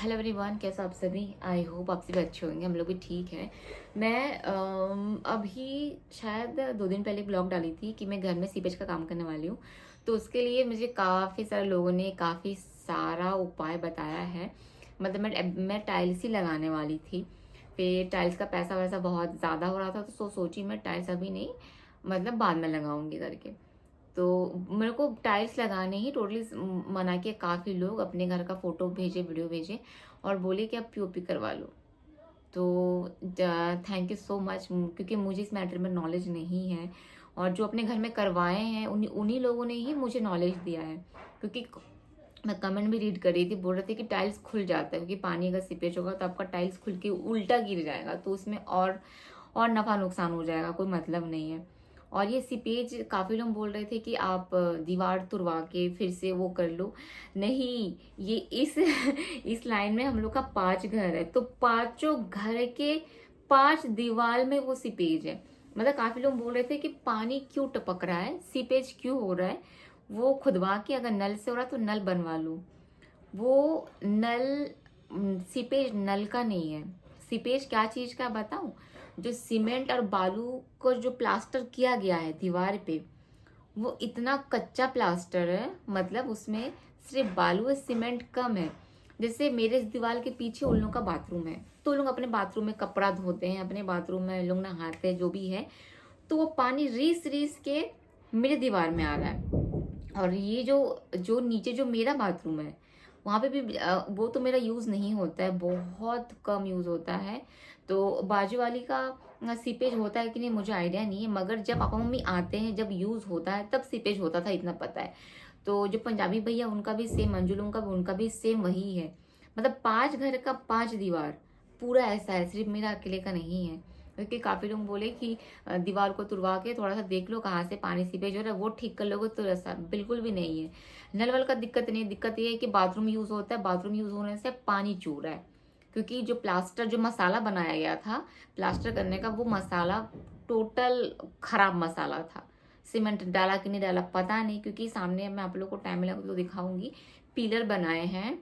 Hello everyone, कैसा आप सभी। आई होप आप सभी अच्छे होंगे। हम लोग भी ठीक है। मैं अभी शायद 2 दिन पहले ब्लॉग डाली थी कि मैं घर में सीपेज का काम करने वाली हूँ। तो उसके लिए मुझे काफ़ी सारे लोगों ने काफ़ी सारा उपाय बताया है। मतलब मैं टाइल्स ही लगाने वाली थी। फिर टाइल्स का पैसा वैसा बहुत ज़्यादा हो रहा था, तो सोची मैं टाइल्स अभी नहीं, मतलब बाद में लगाऊंगी करके। तो मेरे को टाइल्स लगाने ही टोटली मना किया। काफ़ी लोग अपने घर का फोटो भेजे, वीडियो भेजे और बोले कि आप पीओपी करवा लो। तो थैंक यू सो मच, क्योंकि मुझे इस मैटर में नॉलेज नहीं है। और जो अपने घर में करवाए हैं उन्हीं उन्हीं लोगों ने ही मुझे नॉलेज दिया है। क्योंकि मैं कमेंट भी रीड कर रही थी, बोल रहे थे कि टाइल्स खुल जाता है, क्योंकि पानी अगर सीपेज होगा तो आपका टाइल्स खुल के उल्टा गिर जाएगा, तो उसमें और नफा नुकसान हो जाएगा, कोई मतलब नहीं है। और ये सीपेज काफ़ी लोग बोल रहे थे कि आप दीवार तुड़वा के फिर से वो कर लो। नहीं, ये इस इस लाइन में हम लोग का 5 घर है, तो पांचों घर के 5 दीवार में वो सीपेज है। मतलब काफ़ी लोग बोल रहे थे कि पानी क्यों टपक रहा है, सीपेज क्यों हो रहा है। वो खुदवा के, अगर नल से हो रहा है तो नल बनवा लो। वो नल सीपेज नल का नहीं है। सीपेज क्या चीज का बताऊं? जो सीमेंट और बालू को जो प्लास्टर किया गया है दीवार पे, वो इतना कच्चा प्लास्टर है, मतलब उसमें सिर्फ बालू और सीमेंट कम है। जैसे मेरे इस दीवार के पीछे उन लोगों का बाथरूम है, तो लोग अपने बाथरूम में कपड़ा धोते हैं, अपने बाथरूम में लोग नहाते हैं, जो भी है। तो वो पानी रीस रीस के मेरे दीवार में आ रहा है। और ये जो जो नीचे जो मेरा बाथरूम है, वहाँ पे भी वो तो मेरा यूज़ नहीं होता है, बहुत कम यूज़ होता है। तो बाजू वाली का सीपेज होता है कि नहीं मुझे आइडिया नहीं है, मगर जब पापा मम्मी आते हैं, जब यूज़ होता है तब सीपेज होता था, इतना पता है। तो जो पंजाबी भैया उनका भी सेम, मंजुलों का भी उनका भी सेम वही है। मतलब 5 घर का 5 दीवार पूरा ऐसा है, सिर्फ मेरा अकेले का नहीं है। क्योंकि काफी लोग बोले कि दीवार को तुड़वा के थोड़ा सा देख लो कहाँ से पानी सीपेज हो रहा है, वो ठीक कर लोगे, तो ऐसा बिल्कुल भी नहीं है। नल वल का दिक्कत नहीं है। दिक्कत ये है कि बाथरूम यूज होता है, बाथरूम यूज होने से पानी चू रहा है। क्योंकि जो प्लास्टर, जो मसाला बनाया गया था प्लास्टर करने का, वो मसाला टोटल खराब मसाला था। सीमेंट डाला कि नहीं डाला पता नहीं, क्योंकि सामने मैं आप लोग को टाइम मिला तो दिखाऊंगी। पिलर बनाए हैं,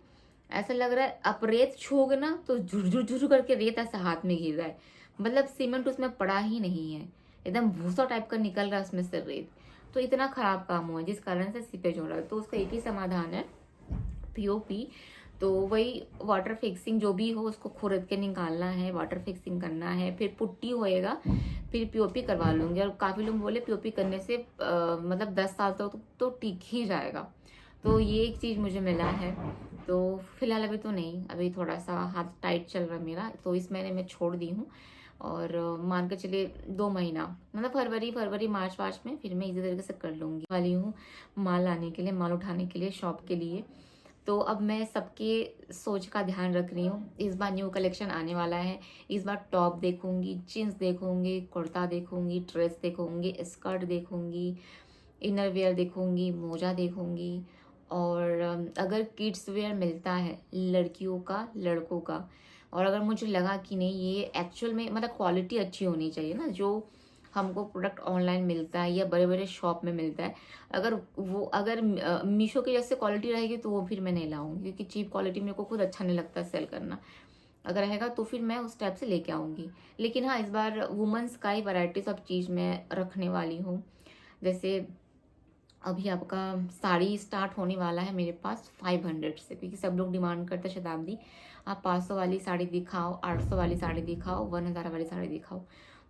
ऐसा लग रहा है आप रेत छूओगे ना तो झुरझुर झुर करके रेत ऐसा हाथ में गिर रहा है। मतलब सीमेंट उसमें पड़ा ही नहीं है, एकदम भूसा टाइप का निकल रहा है उसमें से रेत। तो इतना खराब काम हुआ जिस कारण से सीपेज हो रहा है। तो उसका एक ही समाधान है, पीओपी। तो वही वाटर फिक्सिंग जो भी हो उसको खुरद के निकालना है, वाटर फिक्सिंग करना है, फिर पुट्टी होएगा, फिर पीओपी करवा लूंगी। और काफी लोग बोले पीओपी करने से मतलब 10 साल तक तो टिक ही जाएगा। तो ये एक चीज मुझे मिला है। तो फिलहाल अभी तो नहीं, अभी थोड़ा सा हाथ टाइट चल रहा है मेरा, तो इस महीने में छोड़ दी हूँ। और मान के चलिए 2 महीना, मतलब फरवरी मार्च वार्च में फिर मैं इसी तरीके से कर लूंगी वाली हूँ। माल लाने के लिए, माल उठाने के लिए, शॉप के लिए। तो अब मैं सबके सोच का ध्यान रख रही हूँ। इस बार न्यू कलेक्शन आने वाला है। इस बार टॉप देखूंगी, जीन्स देखूंगी, कुर्ता देखूंगी, ड्रेस देखूंगी, स्कर्ट देखूंगी, इनर वेयर देखूंगी, मोजा देखूंगी। और अगर किड्स वेयर मिलता है लड़कियों का, लड़कों का, और अगर मुझे लगा कि नहीं ये एक्चुअल में मतलब क्वालिटी अच्छी होनी चाहिए ना, जो हमको प्रोडक्ट ऑनलाइन मिलता है या बड़े बड़े शॉप में मिलता है, अगर मीशो की जैसे क्वालिटी रहेगी तो वो फिर मैं नहीं लाऊंगी, क्योंकि चीप क्वालिटी मेरे को खुद अच्छा नहीं लगता सेल करना। अगर रहेगा तो फिर मैं उस टाइप से लेके आऊंगी। लेकिन हाँ, इस बार वुमेंस का ही वैरायटीज ऑफ चीज़ मैं रखने वाली हूँ। जैसे अभी आपका साड़ी स्टार्ट होने वाला है मेरे पास 500 से, क्योंकि सब लोग डिमांड करते हैं शताब्दी आप 500 वाली साड़ी दिखाओ, 800 वाली साड़ी दिखाओ, 1000 वाली साड़ी दिखाओ।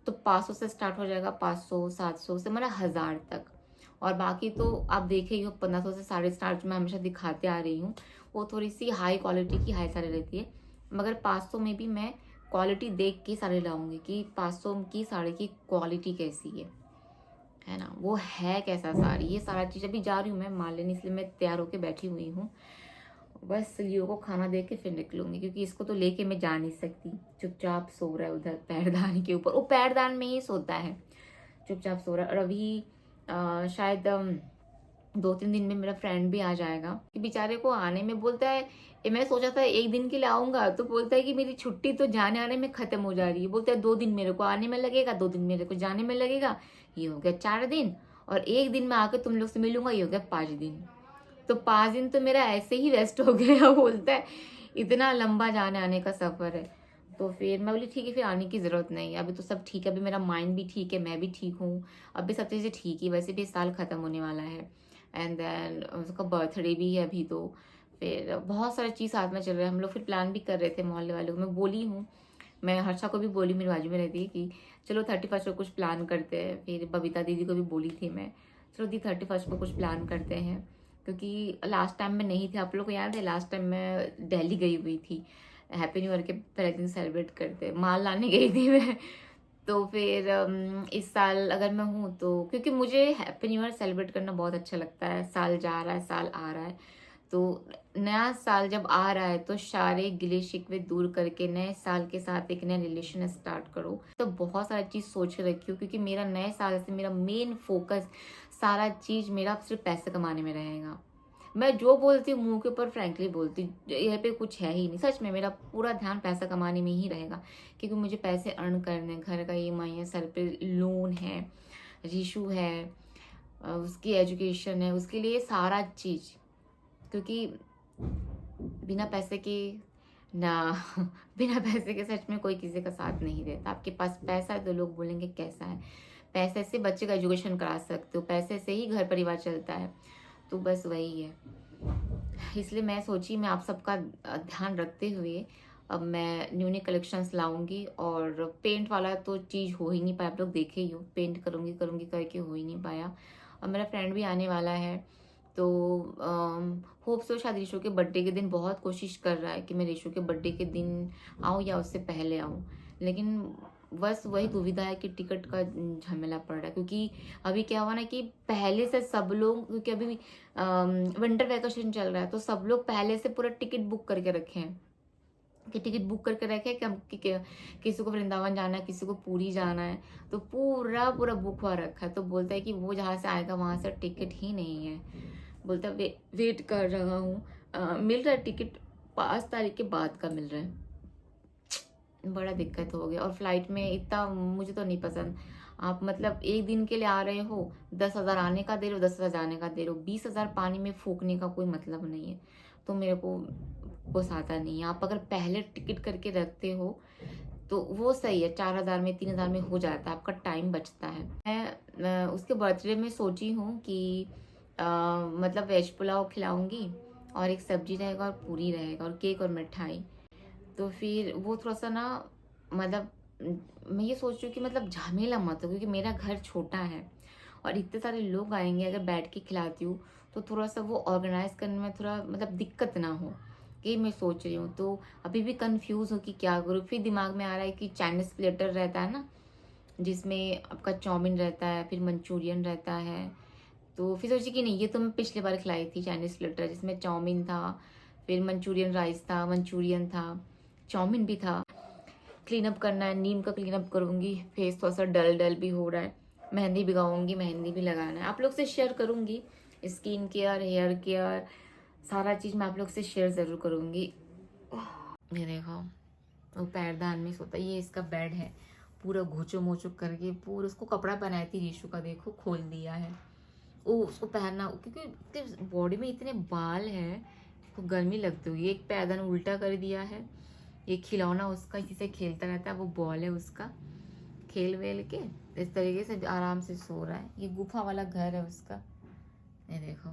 तो 500 से स्टार्ट हो जाएगा, 500 700 से मतलब 1000 तक। और बाकी तो आप देखे ही हो, 1500 से साड़ी स्टार्ट मैं हमेशा दिखाते आ रही हूँ। वो थोड़ी सी हाई क्वालिटी की हाई साड़ी रहती है, मगर 500 में भी मैं क्वालिटी देख के साड़ी लाऊंगी कि 500 की साड़ी की क्वालिटी कैसी है ना, वो है कैसा साड़ी। ये सारा चीज़ अभी जा रही हूँ मैं मान लेने, इसलिए मैं तैयार होके बैठी हुई हूँ। बस लियो को खाना दे के फिर निकलूंगी, क्योंकि इसको तो लेके मैं जा नहीं सकती। चुपचाप सो रहा है उधर पैरदान के ऊपर, वो पैरदान में ही सोता है, चुपचाप सो रहा है। और अभी शायद 2-3 दिन में मेरा फ्रेंड भी आ जाएगा। कि बेचारे को आने में बोलता है, मैं सोचा था 1 दिन के लिए आऊंगा, तो बोलता है कि मेरी छुट्टी तो जाने आने में खत्म हो जा रही है। बोलता है 2 दिन मेरे को आने में लगेगा, 2 दिन मेरे को जाने में लगेगा, ये हो गया 4 दिन। और 1 दिन में आकर तुम लोग से मिलूंगा, ये हो गया 5 दिन। तो 5 दिन तो मेरा ऐसे ही वेस्ट हो गया बोलता है। इतना लंबा जाने आने का सफ़र है। तो फिर मैं बोली ठीक है, फिर आने की ज़रूरत नहीं है, अभी तो सब ठीक है, अभी मेरा माइंड भी ठीक है, मैं भी ठीक हूँ, अभी सब चीज़ें ठीक ही, वैसे भी साल ख़त्म होने वाला है। एंड देन उसका बर्थडे भी है अभी, तो फिर बहुत सारी चीज़ साथ में चल रहा है। हम लोग फिर प्लान भी कर रहे थे मोहल्ले वालों को, मैं बोली हूँ, मैं हर्षा को भी बोली, मेरी बाजू में रहती है, कि चलो 31 को कुछ प्लान करते हैं। फिर बबीता दीदी को भी बोली थी मैं, चलो दी 31 को कुछ प्लान करते हैं, क्योंकि लास्ट टाइम मैं नहीं थी, आप लोग को याद है लास्ट टाइम मैं दिल्ली गई हुई थी, हैप्पी न्यू ईयर के पहले दिन सेलिब्रेट करते, माल लाने गई थी मैं। तो फिर इस साल अगर मैं हूँ तो, क्योंकि मुझे हैप्पी न्यू ईयर सेलिब्रेट करना बहुत अच्छा लगता है, साल जा रहा है साल आ रहा है, तो नया साल जब आ रहा है तो सारे गिले शिकवे दूर करके नए साल के साथ एक नया रिलेशन स्टार्ट करो। तो बहुत सारी चीज़ सोच के रखी हूँ, क्योंकि मेरा नए साल से मेरा मेन फोकस सारा चीज़ मेरा सिर्फ पैसे कमाने में रहेगा। मैं जो बोलती हूँ मुंह के ऊपर फ्रैंकली बोलती हूँ, यहाँ पे कुछ है ही नहीं, सच में मेरा पूरा ध्यान पैसा कमाने में ही रहेगा, क्योंकि मुझे पैसे अर्न करने, घर का ईएमआई है, सर पे लोन है, रीशू है, उसकी एजुकेशन है, उसके लिए सारा चीज़, क्योंकि बिना पैसे के ना बिना पैसे के सच में कोई किसी का साथ नहीं देता। आपके पास पैसा है तो लोग बोलेंगे कैसा है, पैसे से बच्चे का एजुकेशन करा सकते हो, पैसे से ही घर परिवार चलता है, तो बस वही है। इसलिए मैं सोची मैं आप सबका ध्यान रखते हुए अब मैं न्यू न्यू कलेक्शंस लाऊंगी, और पेंट वाला तो चीज़ हो ही नहीं पाया, आप लोग देखे ही हो, पेंट करूंगी करूंगी करके हो ही नहीं पाया। और मेरा फ्रेंड भी आने वाला है, तो होप सो शायद रीशु के बर्थडे के दिन बहुत कोशिश कर रहा है कि मैं रीशु के बर्थडे के दिन आऊँ या उससे पहले आऊँ, लेकिन बस वही दुविधा है कि टिकट का झमेला पड़ रहा है, क्योंकि अभी क्या हुआ ना कि पहले से सब लोग, क्योंकि अभी विंटर वैकेशन चल रहा है, तो सब लोग पहले से पूरा टिकट बुक करके रखे हैं, कि टिकट बुक करके रखे हैं कि हम किसी को वृंदावन जाना है, किसी को पूरी जाना है, तो पूरा पूरा बुक हुआ रखा है। तो बोलता है कि वो जहाँ से आएगा वहाँ से टिकट ही नहीं है, बोलता है वेट कर रहा हूँ, मिल रहा है टिकट 5 तारीख के बाद का मिल रहा है। बड़ा दिक्कत हो गया, और फ्लाइट में इतना मुझे तो नहीं पसंद। आप मतलब एक दिन के लिए आ रहे हो, 10,000 आने का दे रहे हो, 10,000 जाने का दे रहे हो, 20,000 पानी में फूकने का कोई मतलब नहीं है, तो मेरे को पोसाता नहीं है। आप अगर पहले टिकट करके रखते हो तो वो सही है, 4,000 में 3,000 में हो जाता है, आपका टाइम बचता है। मैं उसके बर्थडे में सोची हूँ कि मतलब वेज पुलाव खिलाऊंगी, और एक सब्जी रहेगा और पूरी रहेगा और केक और मिठाई। तो फिर वो थोड़ा-सा ना, मतलब मैं ये सोच रही हूँ कि मतलब झमेला मत हो, क्योंकि मेरा घर छोटा है और इतने सारे लोग आएँगे, अगर बैठ के खिलाती हूँ, तो थोड़ा-सा वो ऑर्गेनाइज़ करने में थोड़ा मतलब दिक्कत ना हो, ये मैं सोच रही हूँ। तो अभी भी कन्फ्यूज़ हूँ कि क्या करूँ? फिर दिमाग में आ रहा है कि चाइनीज़ प्लेटर रहता है ना, जिसमें आपका चाउमीन रहता है, फिर मंचूरियन रहता है। तो फिर सोची कि नहीं, ये तो मैं पिछली बार खिलाई थी चाइनीज़ प्लेटर, जिसमें चाउमीन था, फिर मंचूरियन राइस था, मंचूरियन था, चाउमीन भी था। क्लीन अप करना है, नीम का क्लीन अप करूँगी, फेस थोड़ा-सा डल डल भी हो रहा है, मेहंदी भी लगाऊँगी, मेहंदी भी लगाना है। आप लोग से शेयर करूँगी, स्किन केयर, हेयर केयर, सारा चीज़ मैं आप लोग से शेयर ज़रूर करूँगी। ये देखो, वो पैरदान में सोता है, ये इसका बेड है, पूरा घुचो-मुचो करके पूरा उसको कपड़ा पहनाई थी रीशु का, देखो खोल दिया है। वो उसको पहनना, क्योंकि उसके बॉडी में इतने बाल हैं, उसको गर्मी लगती होगी। एक पैरदान उल्टा कर दिया है, ये खिलौना उसका इसी से खेलता रहता है, वो बॉल है उसका, खेल वेल के इस तरीके से आराम से सो रहा है। ये गुफा वाला घर है उसका, ये देखो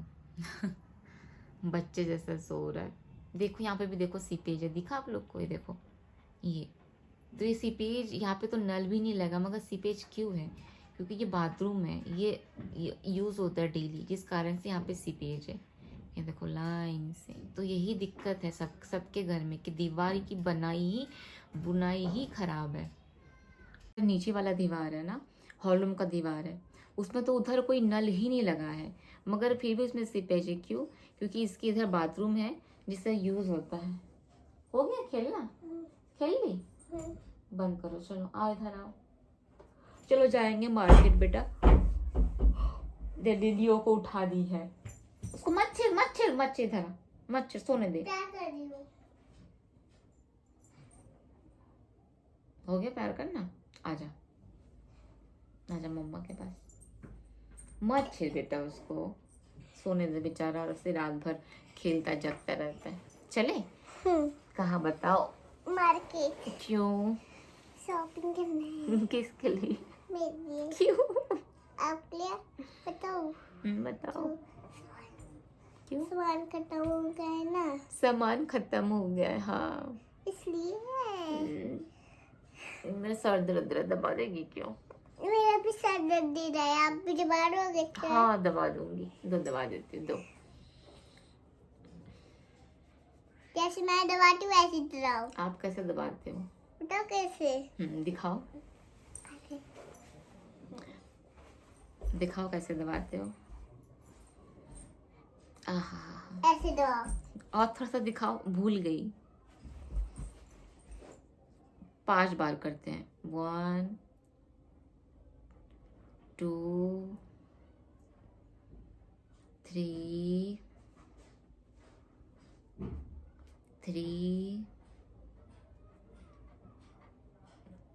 बच्चे जैसा सो रहा है। देखो यहाँ पे भी देखो सीपेज है, दिखा आप लोग को? ये देखो, ये तो ये सीपेज, यहाँ पे तो नल भी नहीं लगा, मगर सीपेज क्यों है? क्योंकि ये बाथरूम है, ये यूज़ होता है डेली, जिस कारण से यहाँ पे सीपेज है। ये देखो लाइन से, तो यही दिक्कत है सबके घर में, कि दीवार की बुनाई ही खराब है। नीचे वाला दीवार है ना, हॉल रूम का दीवार है, उसमें तो उधर कोई नल ही नहीं लगा है, मगर फिर भी उसमें सीपेज है। क्यों? क्योंकि इसके इधर बाथरूम है जिससे यूज होता है। हो गया खेलना? खेल ली? बंद करो, चलो आओ इधर आओ, चलो जाएंगे मार्केट बेटा। दीदियों को उठा दी है, उसको मच्छर मच्छर मच्छर इधर आ, मच्छर सोने दे। हो गया प्यार करना, आजा आजा मम्मा के पास, मत छेड़ बेटा उसको, सोने दे बेचारा, उससे रात भर खेलता जगता रहता है। चले कहाँ बताओ? मार्केट। क्यों? शॉपिंग करना है किसके लिए? मेरे लिए। क्यों? आपके लिए। बताओ बताओ क्यों? सामान खत्म हो गया है ना, सामान खत्म हो गया है, हाँ इसलिए। मेरा सर दर्द दबा देगी क्यों? मेरा भी सर दर्द दे रहा है, आप भी दबा दोगे क्या? हाँ दबा दूंगी, दबा देती हूँ, दो। जैसे मैं दबाती हूँ वैसे दबाओ। आप कैसे दबाते हो? बताओ कैसे। दिखाओ, दिखाओ कैसे दबाते हो। आहा, ऐसे दबाओ। और थोड़ा सा दिखाओ, भूल गई। 5 बार करते हैं। 1 2 3 3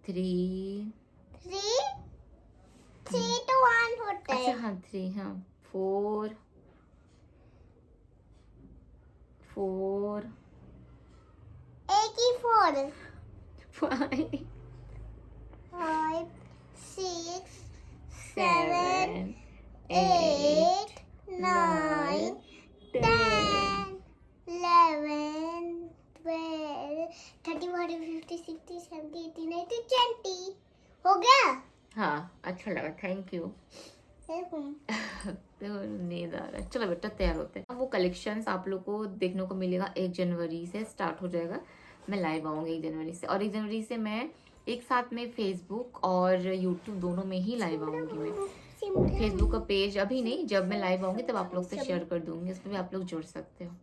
3 3 तो 1 होता है। अच्छा हाँ 3, हाँ 4 एक ही 4 5 5 6 7 8 8 9 10 11 12 13 14 15 16 17 18 19 20 हो गया। हाँ अच्छा लगा, थैंक यू। तो नींद आ रहा है। चलो बेटा तैयार होते हैं। वो कलेक्शंस आप लोग को देखने को मिलेगा, 1 जनवरी से स्टार्ट हो जाएगा। मैं लाइव आऊँगी 1 जनवरी से, और 1 जनवरी से मैं एक साथ में फेसबुक और यूट्यूब दोनों में ही लाइव आऊँगी। मैं फेसबुक का पेज अभी नहीं, जब मैं लाइव आऊँगी तब आप लोग से शेयर कर दूँगी, उस पर भी आप लोग जुड़ सकते हो।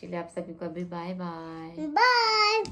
चलिए आप सभी को अभी बाय बाय। बाय।